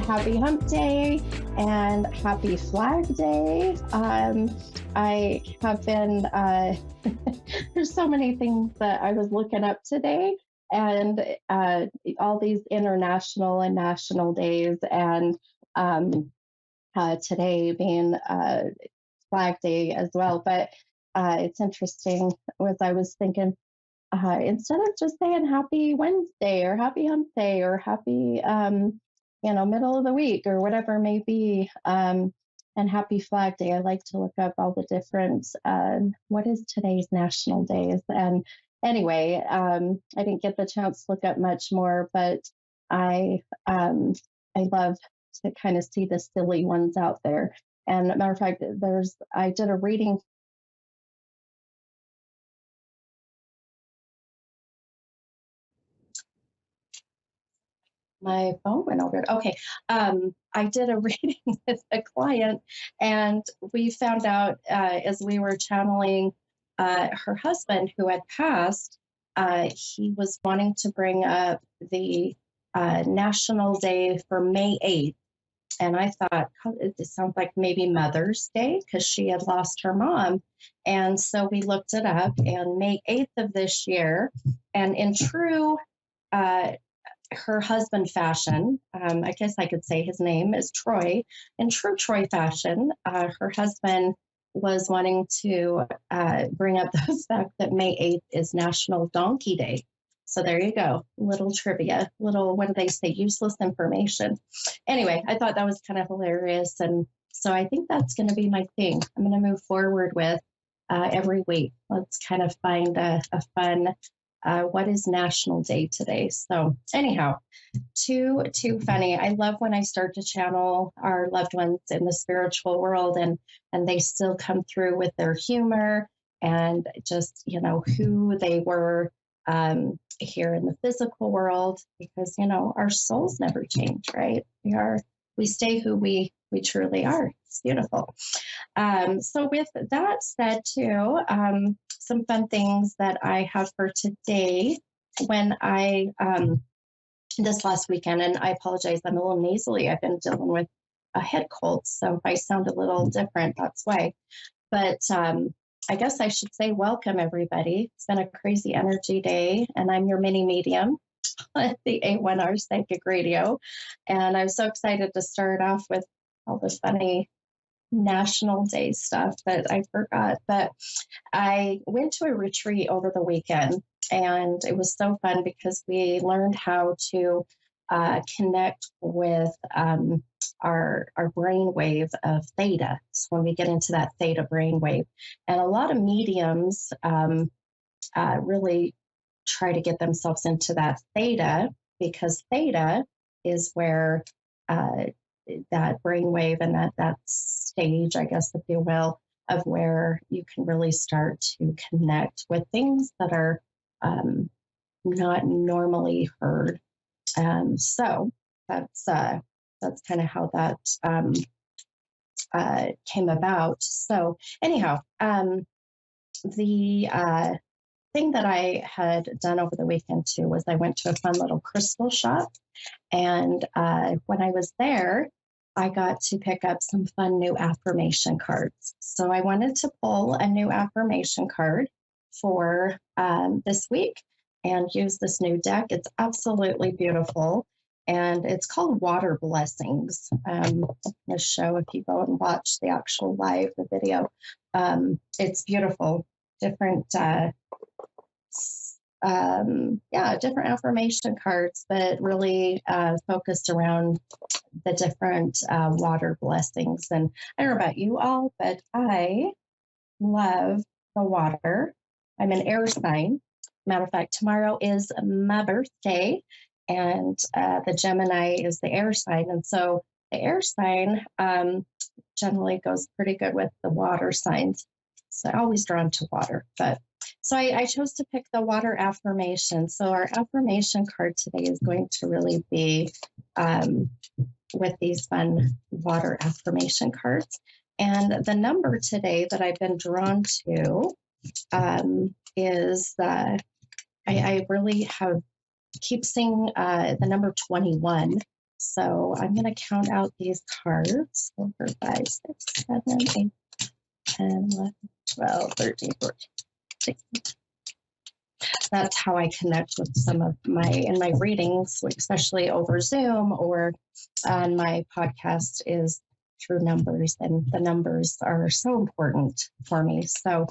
happy Hump Day and happy Flag Day. I have been, there's so many things that I was looking up today, and all these international and national days, and um, today being Flag Day as well. But it's interesting, as I was thinking, instead of just saying happy Wednesday or happy hump day or happy, middle of the week or whatever it may be, and happy Flag Day, I like to look up all the different, what is today's national days. And anyway, I didn't get the chance to look up much more, but I, I love to kind of see the silly ones out there. And matter of fact, I did a reading. My phone went over. Okay. I did a reading with a client, and we found out as we were channeling her husband who had passed, he was wanting to bring up the National Day for May 8th. And I thought, "Oh, it sounds like maybe Mother's Day because she had lost her mom." And so we looked it up, and May 8th of this year, and in true uh, her husband fashion, I guess I could say his name is Troy. In true Troy fashion, her husband was wanting to bring up the fact that May 8th is National Donkey Day. So there you go, little trivia, little, what do they say, useless information. Anyway, I thought that was kind of hilarious. And so I think that's going to be my thing. I'm going to move forward with every week. Let's kind of find a fun what is National Day today. So anyhow, too funny. I love when I start to channel our loved ones in the spiritual world, and they still come through with their humor and just who they were here in the physical world, because our souls never change, right? We stay who we truly are. It's beautiful. So with that said, too, some fun things that I have for today. When I this last weekend, and I apologize, I'm a little nasally. I've been dealing with a head cold, so if I sound a little different, that's why. But I guess I should say welcome, everybody. It's been a crazy energy day, and I'm your mini medium at the A1R Psychic Radio. And I'm so excited to start off with all the funny National Day stuff that I forgot. But I went to a retreat over the weekend, and it was so fun because we learned how to connect with our brain wave of theta. So when we get into that theta brain wave, and a lot of mediums really try to get themselves into that theta, because theta is where that brainwave and that stage, I guess, if you will, of where you can really start to connect with things that are not normally heard. So that's kind of how that came about. So anyhow, the thing that I had done over the weekend too was I went to a fun little crystal shop, and when I was there, I got to pick up some fun new affirmation cards. So I wanted to pull a new affirmation card for this week and use this new deck. It's absolutely beautiful, and it's called Water Blessings. I'm going to show if you go and watch the actual the video. It's beautiful. Different different affirmation cards, but really focused around the different water blessings. And I don't know about you all, but I love the water. I'm an air sign. Matter of fact, tomorrow is my birthday, and the Gemini is the air sign. And so the air sign generally goes pretty good with the water signs. So I'm always drawn to water. But so I chose to pick the water affirmation. So our affirmation card today is going to really be with these fun water affirmation cards. And the number today that I've been drawn to is I really keep seeing the number 21. So I'm going to count out these cards. 4, 5, 6, 7, 8, 10, 11, 12, 13, 14, 16. That's how I connect with some of in my readings, especially over Zoom or on my podcast, is through numbers. And the numbers are so important for me. So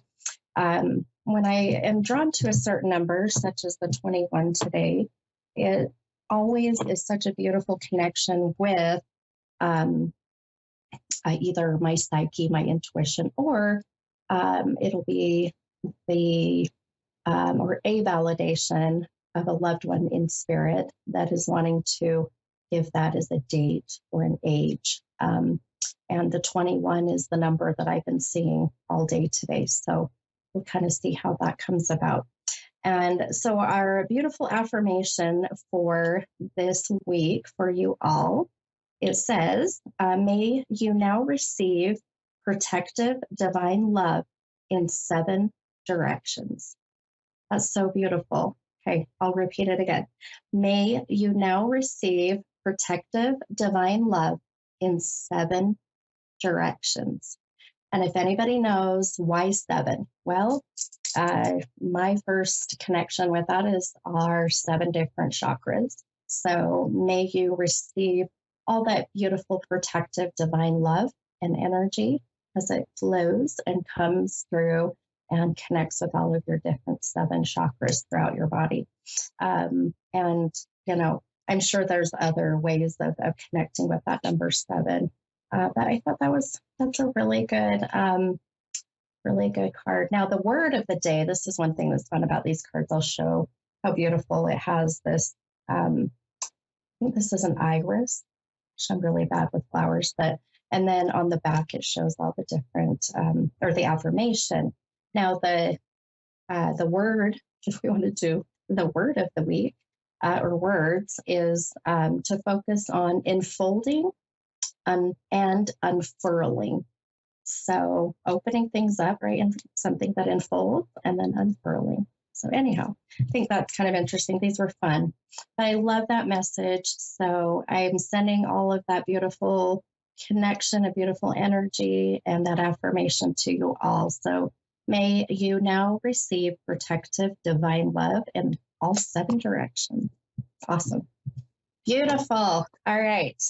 when I am drawn to a certain number, such as the 21 today, it always is such a beautiful connection with either my psyche, my intuition, or it'll be the or a validation of a loved one in spirit that is wanting to give that as a date or an age. And the 21 is the number that I've been seeing all day today. So we'll kind of see how that comes about. And so our beautiful affirmation for this week for you all, it says, may you now receive protective divine love in 7 directions. That's so beautiful. Okay, I'll repeat it again. May you now receive protective divine love in 7 directions. And if anybody knows why 7, well, my first connection with that is our 7 different chakras. So may you receive all that beautiful protective divine love and energy as it flows and comes through and connects with all of your different 7 chakras throughout your body. And, I'm sure there's other ways of connecting with that number 7. But I thought that's a really good card. Now, the word of the day, this is one thing that's fun about these cards. I'll show how beautiful it has this. I think this is an iris. I'm really bad with flowers, and then on the back, it shows all the different, or the affirmation. Now, the word, if we wanted to, the word of the week, or words, is to focus on enfolding and unfurling. So opening things up, right, and something that unfolds and then unfurling. So anyhow, I think that's kind of interesting. These were fun, but I love that message. So I'm sending all of that beautiful connection, a beautiful energy, and that affirmation to you all. So may you now receive protective divine love in all 7 directions. Awesome. Beautiful. All right.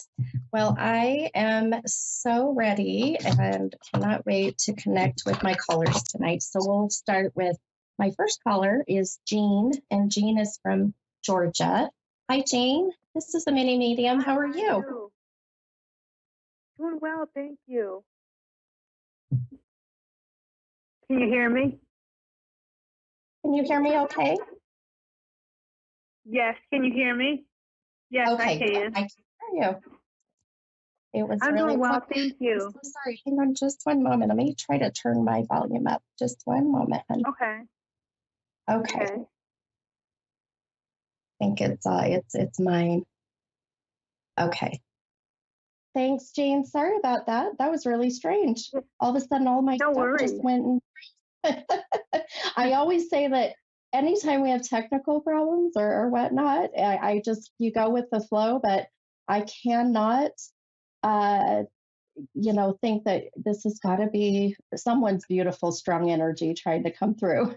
Well, I am so ready and cannot wait to connect with my callers tonight. So we'll start with my first caller is Jean, and Jean is from Georgia. Hi, Jean. This is the mini medium. How are you? Doing well, thank you. Can you hear me? Can you hear me okay? Yes, can you hear me? Yes, okay. I can. I can hear you. It was I'm really doing well, fun. thank you. I'm so sorry. Hang on just one moment. Let me try to turn my volume up. Just one moment. Okay. Okay. I think it's mine. Okay. Thanks, Jane. Sorry about that. That was really strange. All of a sudden, all my No stuff worries. just went. I always say that anytime we have technical problems or whatnot, I just, you go with the flow, but I cannot, think that this has got to be someone's beautiful, strong energy trying to come through.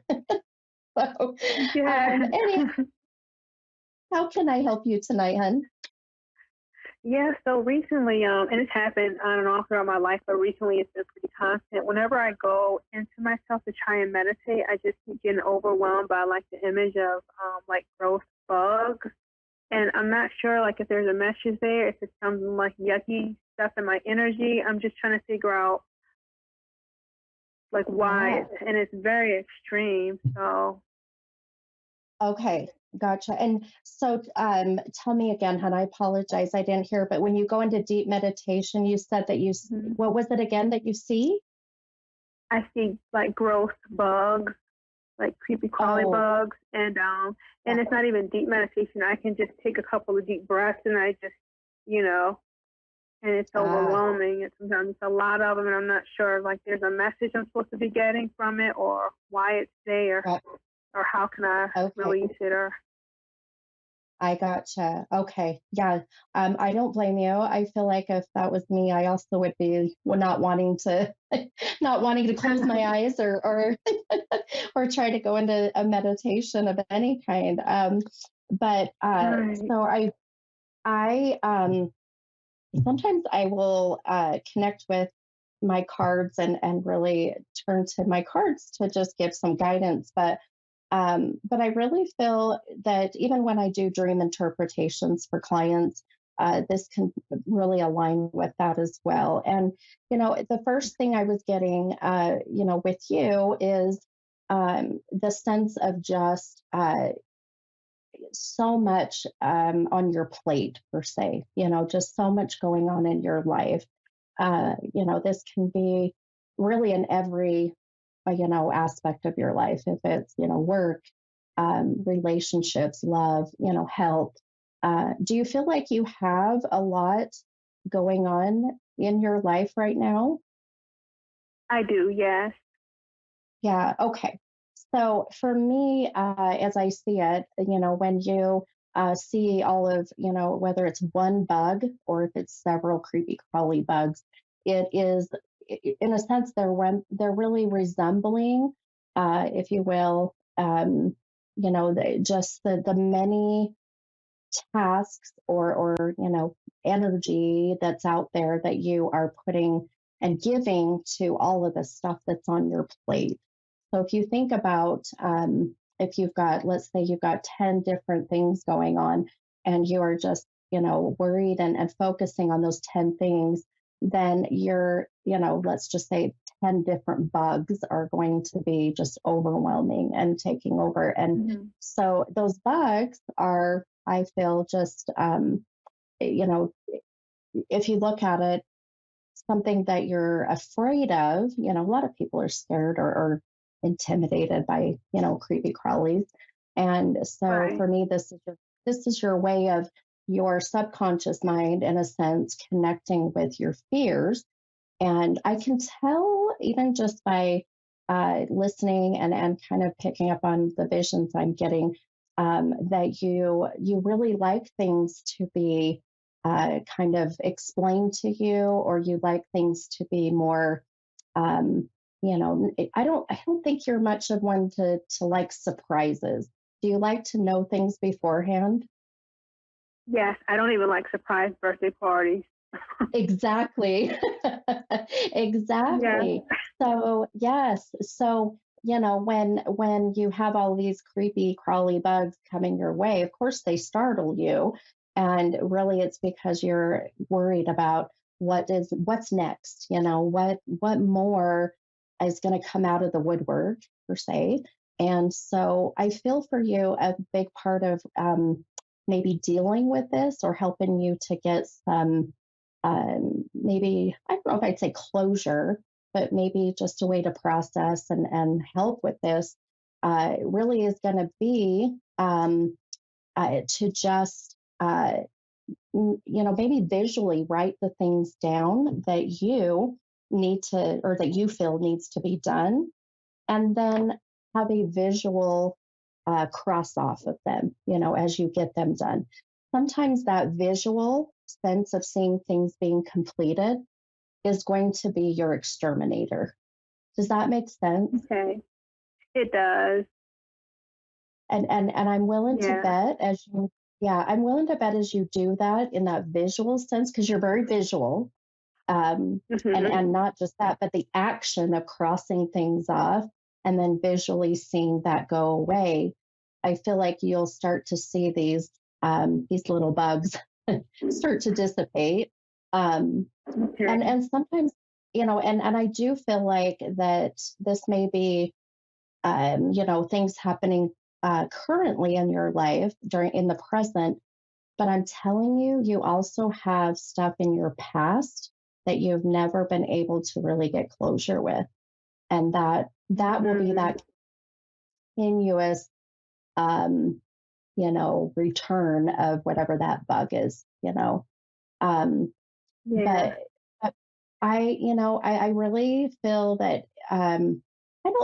So, Yeah. how can I help you tonight, hon? Yeah, so recently, and it's happened on and off throughout my life, but recently it's been pretty constant. Whenever I go into myself to try and meditate, I just keep getting overwhelmed by like the image of like growth bugs. And I'm not sure like if there's a message there, if it's some like yucky stuff in my energy. I'm just trying to figure out like why, and it's very extreme. So Okay, gotcha. And so tell me again, hon, I apologize, I didn't hear, but when you go into deep meditation, you said that what was it again that you see? I see like growth bugs, like creepy crawly bugs, and it's not even deep meditation. I can just take a couple of deep breaths and I just, and it's overwhelming. And sometimes it's a lot of them, and I'm not sure like there's a message I'm supposed to be getting from it or why it's there. Or how can I release it? Or I gotcha. Okay. Yeah. I don't blame you. I feel like if that was me, I also would be not wanting to not wanting to close my eyes or or try to go into a meditation of any kind. But Right. so I sometimes I will connect with my cards and really turn to my cards to just give some guidance. But I really feel that even when I do dream interpretations for clients, this can really align with that as well. And the first thing I was getting, with you is the sense of just so much on your plate, per se, just so much going on in your life. This can be really in every, aspect of your life. If it's, work, relationships, love, health. Do you feel like you have a lot going on in your life right now? I do, yes. Yeah, okay. So for me, as I see it, when you see all of, whether it's one bug or if it's several creepy crawly bugs, it is, in a sense, they're really resembling, if you will, just the many tasks or energy that's out there that you are putting and giving to all of the stuff that's on your plate. So if you think about, if you've got, let's say you've got 10 different things going on and you are just, worried and focusing on those 10 things, then let's just say 10 different bugs are going to be just overwhelming and taking over. And Hmm. so those bugs are, I feel, just, you know, if you look at it, something that you're afraid of, a lot of people are scared or intimidated by, creepy crawlies. And so Right. for me, this is your way of your subconscious mind, in a sense, connecting with your fears. And I can tell even just by listening and kind of picking up on the visions I'm getting, that you really like things to be kind of explained to you, or you like things to be more. I don't think you're much of one to like surprises. Do you like to know things beforehand? Yes, I don't even like surprise birthday parties. Exactly. Yeah. Exactly. So, yes. So, when you have all these creepy crawly bugs coming your way, of course they startle you. And really it's because you're worried about what's next, what more is going to come out of the woodwork, per se. And so I feel for you a big part of maybe dealing with this or helping you to get some maybe, I don't know if I'd say closure, but maybe just a way to process and help with this, really is going to be to just, maybe visually write the things down that you need to, or that you feel needs to be done, and then have a visual cross off of them, as you get them done. Sometimes that visual sense of seeing things being completed is going to be your exterminator. Does that make sense? Okay. It does. And I'm willing to Yeah. bet as you yeah, I'm willing to bet as you do that in that visual sense, because you're very visual, Hmm. and not just that, but the action of crossing things off and then visually seeing that go away. I feel like you'll start to see these little bugs start to dissipate. Um, and Okay. and sometimes, and I do feel like that this may be, things happening currently in your life during in the present, but I'm telling you, you also have stuff in your past that you've never been able to really get closure with. And that will be Mm. that continuous, um, return of whatever that bug is. Um, Yeah. but uh, I really feel that,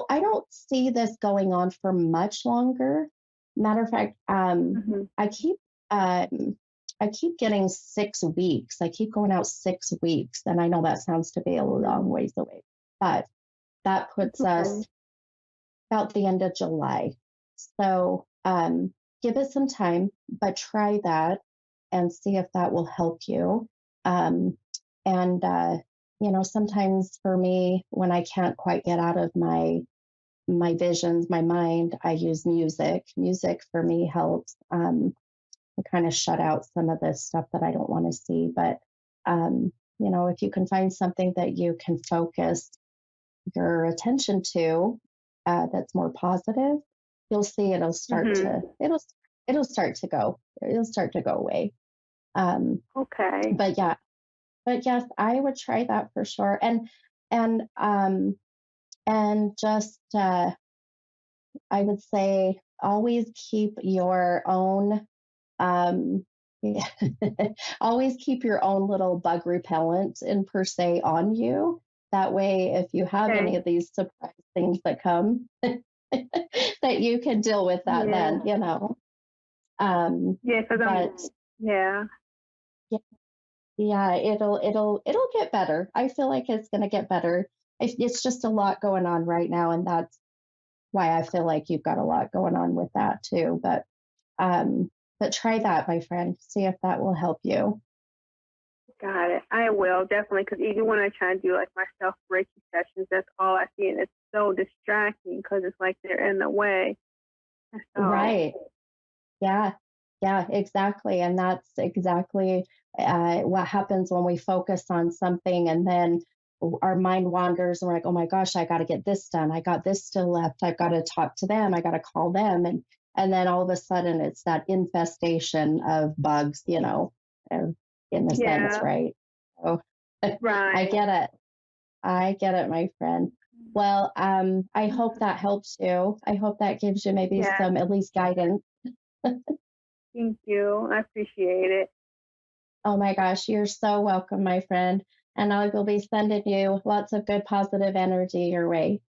I don't see this going on for much longer. Matter of fact, Hmm. I keep um, I keep getting 6 weeks. I keep going out 6 weeks. And I know that sounds to be a long ways away, but that It's puts okay. us about the end of July. So give it some time, but try that and see if that will help you. Um, and, sometimes for me, when I can't quite get out of my visions, my mind, I use music. Music for me helps to kind of shut out some of the stuff that I don't want to see. But, if you can find something that you can focus your attention to that's more positive, you'll see Mhm. it'll start to go away. Um, Okay. but yeah, but yes, I would try that for sure. And and just I would say always keep your own um, always keep your own little bug repellent in per se on you. That way, if you have any Okay. of these surprise things that come, that you can deal with that Yeah. then. Um, Yeah, because I'm. but Yeah. yeah, yeah, it'll get better. I feel like it's gonna get better. It's just a lot going on right now, and that's why I feel like you've got a lot going on with that too. Um, but try that, my friend. See if that will help you. Got it. I will definitely, because even when I try and do like my self Reiki sessions, that's all I see, and it's so distracting because it's like they're in the way. So Right. Yeah. Yeah, exactly. And that's exactly what happens when we focus on something and then our mind wanders and we're like, oh my gosh, I got to get this done. I got this still left. I've got to talk to them. I got to call them. And then all of a sudden it's that infestation of bugs, uh, in a sense, yeah, right? So I right. get it. I get it, my friend. Well, I hope that helps you. I hope that gives you maybe Yeah. some at least guidance. Thank you. I appreciate it. Oh my gosh, you're so welcome, my friend. And I will be sending you lots of good positive energy your way.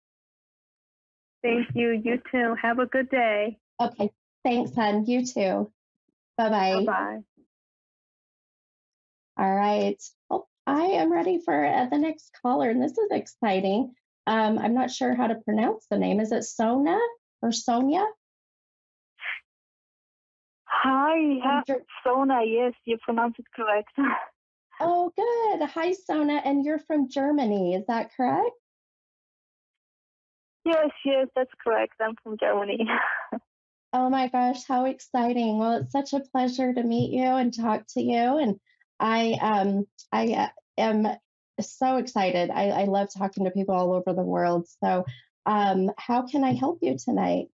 Thank you. You too. Have a good day. Okay. Thanks, hon. You too. Bye Bye bye. bye. All right. Oh, I am ready for the next caller, and this is exciting. I'm not sure how to pronounce the name. Is it Sona or Sonia? Hi, From Sona. Yes, you pronounced it correct. Oh, good. Hi, Sona. And you're from Germany. Is that correct? Yes, yes, that's correct. I'm from Germany. Oh my gosh, how exciting. Well, it's such a pleasure to meet you and talk to you. And I am so excited. I love talking to people all over the world. So how can I help you tonight?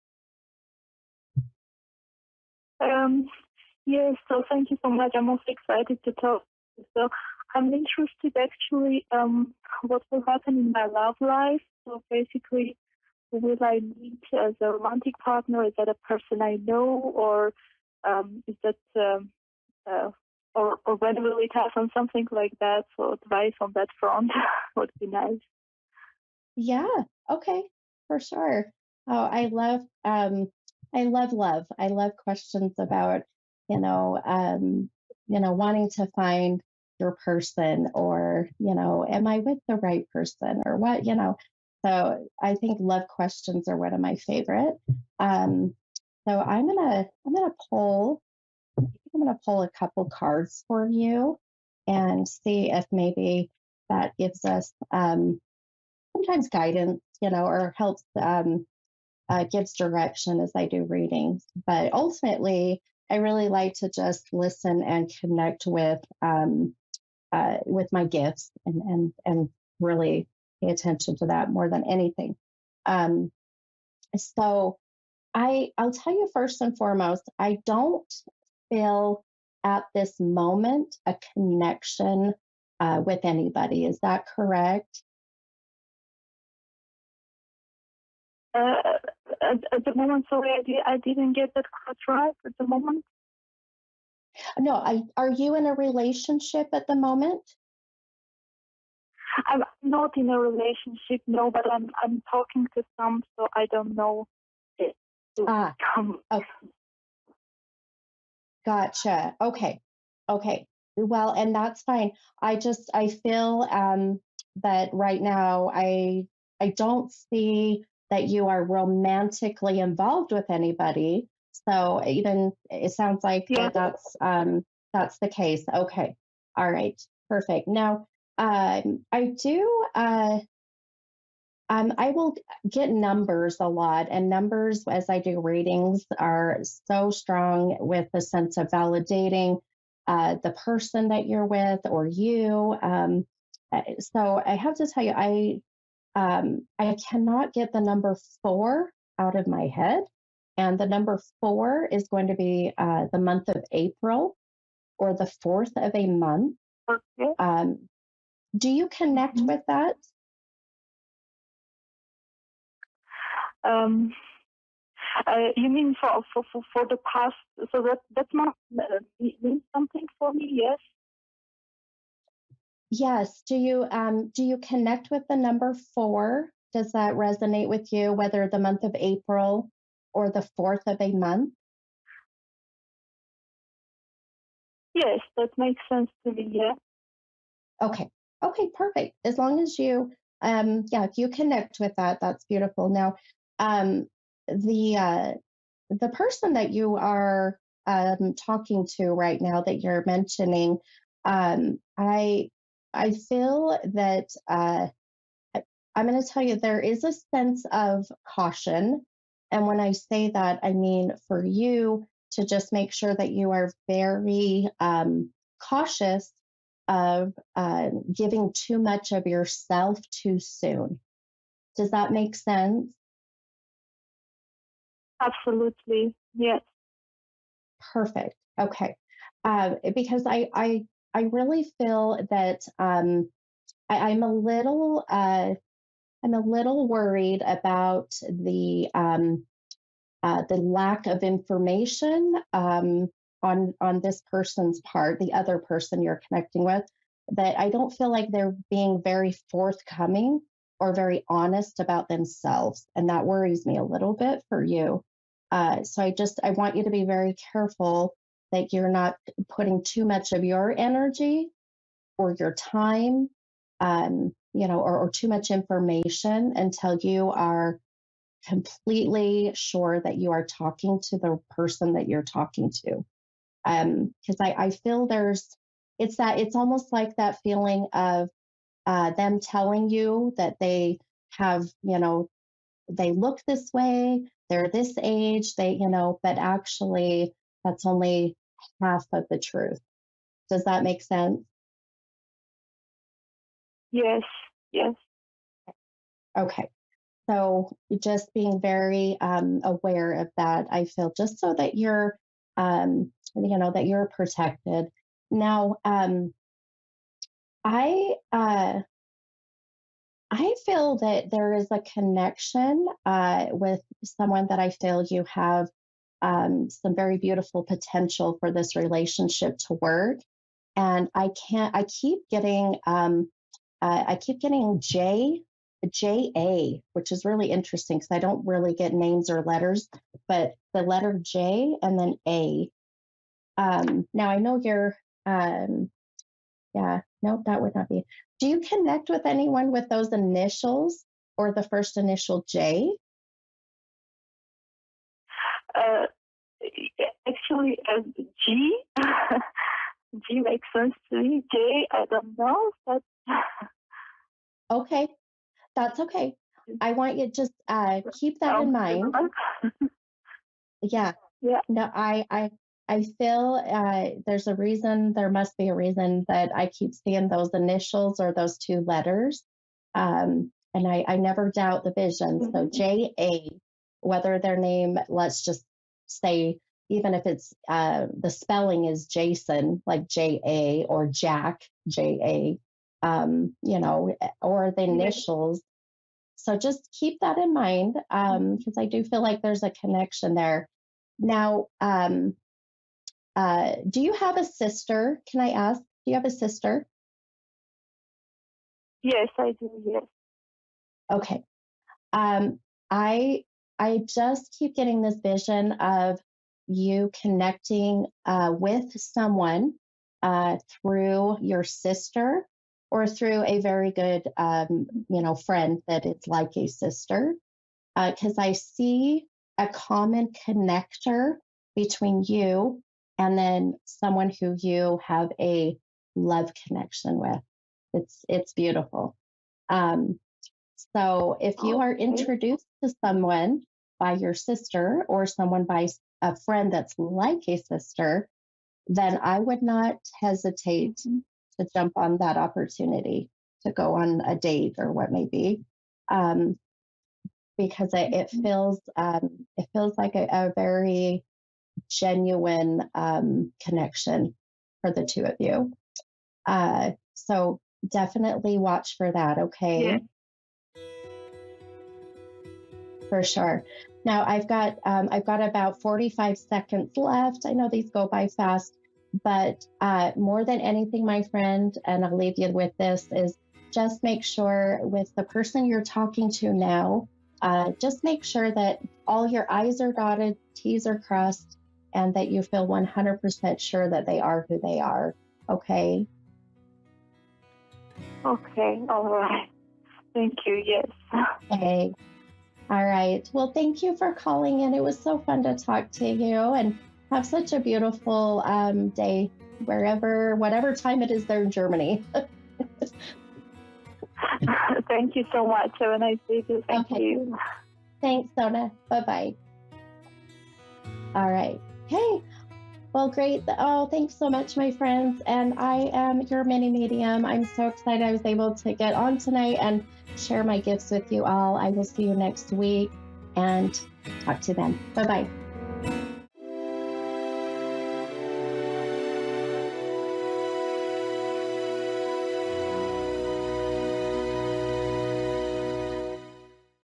Um, yes, so thank you so much. I'm also excited to talk. So I'm interested actually what will happen in my love life. So basically, who will I meet as a romantic partner? Is that a person I know, or is that uh, or when will it happen? Something like that. So advice on that front would be nice. Yeah, okay, for sure. Oh, I love love. I love questions about, wanting to find your person or, am I with the right person or what. So I think love questions are one of my favorite. Um, so I'm gonna pull a couple cards for you and see if maybe that gives us sometimes guidance, or helps gives direction as I do readings. But ultimately, I really like to just listen and connect with my gifts and really pay attention to that more than anything. Um, so I'll tell you first and foremost, I don't feel at this moment a connection with anybody. Is that correct? Uh, at the moment, sorry, I didn't get that quite right at the moment. No, are you in a relationship at the moment? I'm not in a relationship, no, but I'm talking to some, so I don't know it to Ah, come. oh, Gotcha. Okay. Okay. Well, and that's fine. I feel that right now I don't see that you are romantically involved with anybody. So even it sounds like Yeah. that's the case. Okay. All right. Perfect. Now, I do. I will get numbers a lot, and numbers, as I do readings, are so strong with the sense of validating the person that you're with or you. So I have to tell you, I cannot get the number four out of my head, and the number four is going to be the month of April or the fourth of a month. Okay. Do you connect Mhm. with that? Um, you mean for the past? So that must mean something for me. Yes. Yes. Do you connect with the number four? Does that resonate with you, whether the month of April or the fourth of a month? Yes, that makes sense to me. Yeah. Okay. Okay, perfect. As long as you yeah, if you connect with that, that's beautiful. Now, um the person that you are talking to right now that you're mentioning, I feel that I'm going to tell you there is a sense of caution. And when I say that, I mean for you to just make sure that you are very cautious of giving too much of yourself too soon. Does that make sense? Absolutely. Yes. Perfect. Okay. Because I really feel that I'm a little worried about the lack of information on this person's part, the other person you're connecting with, that I don't feel like they're being very forthcoming or very honest about themselves, and that worries me a little bit for you. So I want you to be very careful that you're not putting too much of your energy or your time, or too much information until you are completely sure that you are talking to the person that you're talking to. Because I feel it's almost like that feeling of them telling you that they have, they look this way, they're this age, but actually that's only half of the truth. Does that make sense? Yes. Yes. Okay. So just being very aware of that, I feel, just so that that you're protected. Now, I I feel that there is a connection with someone that I feel you have some very beautiful potential for this relationship to work. And I keep getting JA, which is really interesting because I don't really get names or letters, but the letter J and then A. Now I know you're, yeah, no, that would not be. Do you connect with anyone with those initials or the first initial J? Uh, actually, G. G makes sense to me. J, I don't know, but Okay, that's okay. I want you to just keep that in sounds mind. similar. Yeah. Yeah. No, I feel there's a reason, there must be a reason that I keep seeing those initials or those two letters. And I never doubt the vision. So Mhm. JA, whether their name, let's just say, even if it's the spelling is Jason, like JA, or Jack, JA, or the Yeah. initials. So just keep that in mind Mhm. because I do feel like there's a connection there. Now, do you have a sister? Can I ask? Do you have a sister? Yes, I do. Yes. Okay. Um, I I just keep getting this vision of you connecting with someone through your sister or through a very good, friend that is like a sister. Because I see a common connector between you and then someone who you have a love connection with. It's beautiful. Um, so if you are Okay. introduced to someone by your sister or someone by a friend that's like a sister, then I would not hesitate Mhm. to jump on that opportunity to go on a date or what may be, um, because Mhm. it feels like a very genuine connection for the two of you. So definitely watch for that. Yeah. Okay. For sure. Now I've got about 45 seconds left. I know these go by fast, but more than anything, my friend, and I'll leave you with this, is just make sure with the person you're talking to now, just make sure that all your I's are dotted, T's are crossed, and that you feel 100% sure that they are who they are. Okay. Okay. All right. Thank you. Yes. Okay. All right. Well, thank you for calling in. It was so fun to talk to you and have such a beautiful day whatever time it is there in Germany. Thank you so much. Have a nice day too. Thank Okay. you. Thanks, Sona. Bye bye. All right. Hey. Well, great. Oh, thanks so much, my friends. And I am your mini medium. I'm so excited I was able to get on tonight and share my gifts with you all. I will see you next week and talk to you then. Bye bye.